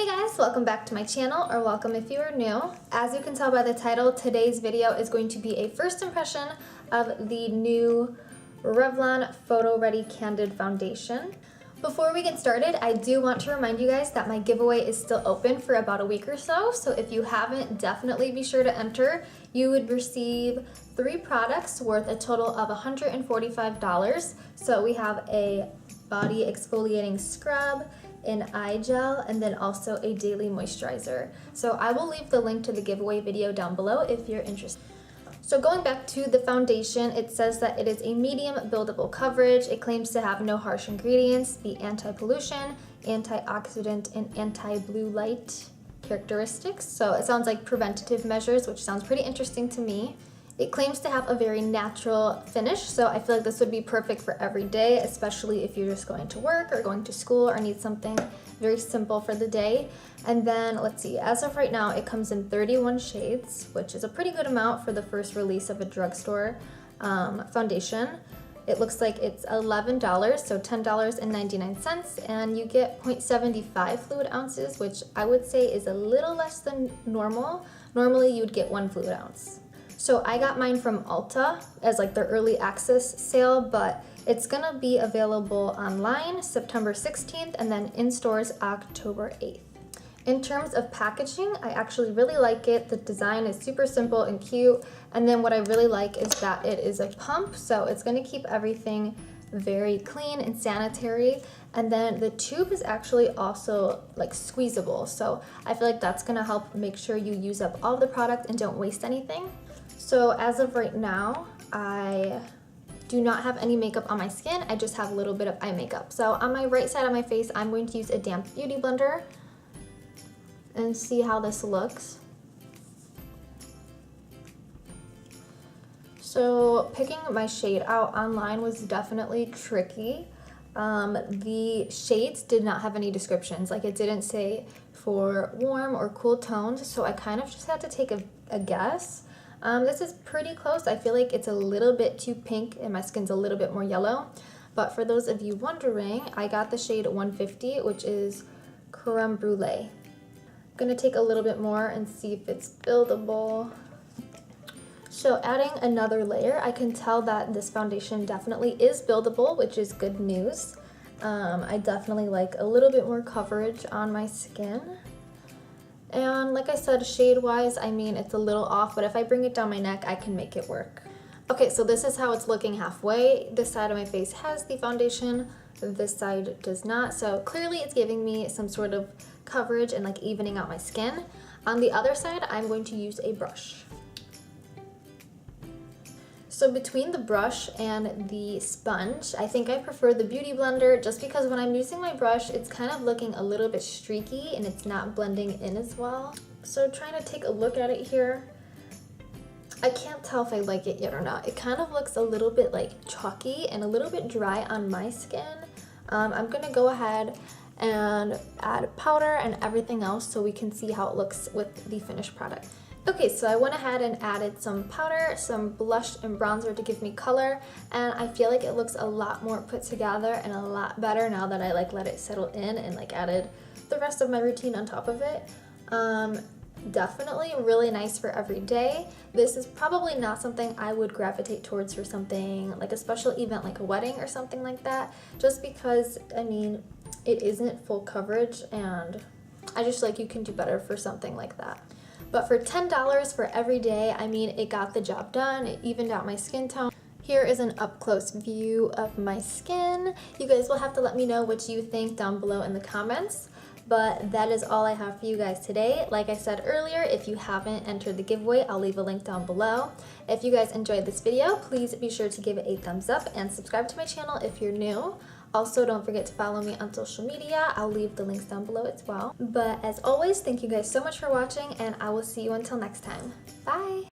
guys, welcome back to my channel, or welcome if you are new. As you can tell by the title, today's video is going to be a first impression of the new Revlon PhotoReady Candid foundation. Before we get started, I do want to remind you guys that my giveaway is still open for about a week or so, so if you haven't, definitely be sure to enter. You would receive 3 products worth a total of $145. So we have a body exfoliating scrub, an eye gel, and then also a daily moisturizer. So I will leave the link to the giveaway video down below if you're interested. So going back to the foundation, it says that it is a medium buildable coverage. It claims to have no harsh ingredients, be anti-pollution, antioxidant, and anti-blue light characteristics. So it sounds like preventative measures, which sounds pretty interesting to me. It claims to have a very natural finish, so I feel like this would be perfect for every day, especially if you're just going to work or going to school or need something very simple for the day. And then, let's see, as of right now, it comes in 31 shades, which is a pretty good amount for the first release of a drugstore foundation. It looks like it's $11, so $10.99, and you get 0.75 fluid ounces, which I would say is a little less than normal. Normally, you would get 1 fluid ounce. So I got mine from Ulta as like their early access sale, but it's gonna be available online September 16th and then in stores October 8th. In terms of packaging, I actually really like it. The design is super simple and cute. And then what I really like is that it is a pump, so it's gonna keep everything very clean and sanitary. And then the tube is actually also like squeezable. So I feel like that's gonna help make sure you use up all the product and don't waste anything. So as of right now, I do not have any makeup on my skin. I just have a little bit of eye makeup. So on my right side of my face, I'm going to use a damp beauty blender and see how this looks. So picking my shade out online was definitely tricky. The shades did not have any descriptions. Like, it didn't say for warm or cool tones, so I kind of just had to take a guess. This is pretty close. I feel like it's a little bit too pink and my skin's a little bit more yellow. But for those of you wondering, I got the shade 150, which is creme brûlée. I'm gonna take a little bit more and see if it's buildable. So adding another layer, I can tell that this foundation definitely is buildable, which is good news. I definitely like a little bit more coverage on my skin. And like I said, shade-wise, I mean, it's a little off, but if I bring it down my neck, I can make it work. Okay, so this is how it's looking halfway. This side of my face has the foundation, this side does not. So clearly it's giving me some sort of coverage and like evening out my skin. On the other side, I'm going to use a brush. So between the brush and the sponge, I think I prefer the beauty blender just because when I'm using my brush, it's kind of looking a little bit streaky and it's not blending in as well. So trying to take a look at it here, I can't tell if I like it yet or not. It kind of looks a little bit like chalky and a little bit dry on my skin. I'm gonna go ahead and add powder and everything else so we can see how it looks with the finished product. Okay, so I went ahead and added some powder, some blush and bronzer to give me color, and I feel like it looks a lot more put together and a lot better now that I like let it settle in and like added the rest of my routine on top of it. Definitely really nice for every day. This is probably not something I would gravitate towards for something like a special event like a wedding or something like that, just because, I mean, it isn't full coverage and I just like you can do better for something like that. But for $10 for every day, I mean, it got the job done. It evened out my skin tone. Here is an up-close view of my skin. You guys will have to let me know what you think down below in the comments. But that is all I have for you guys today. Like I said earlier, if you haven't entered the giveaway, I'll leave a link down below. If you guys enjoyed this video, please be sure to give it a thumbs up and subscribe to my channel if you're new. Also, don't forget to follow me on social media. I'll leave the links down below as well. But as always, thank you guys so much for watching, and I will see you until next time. Bye!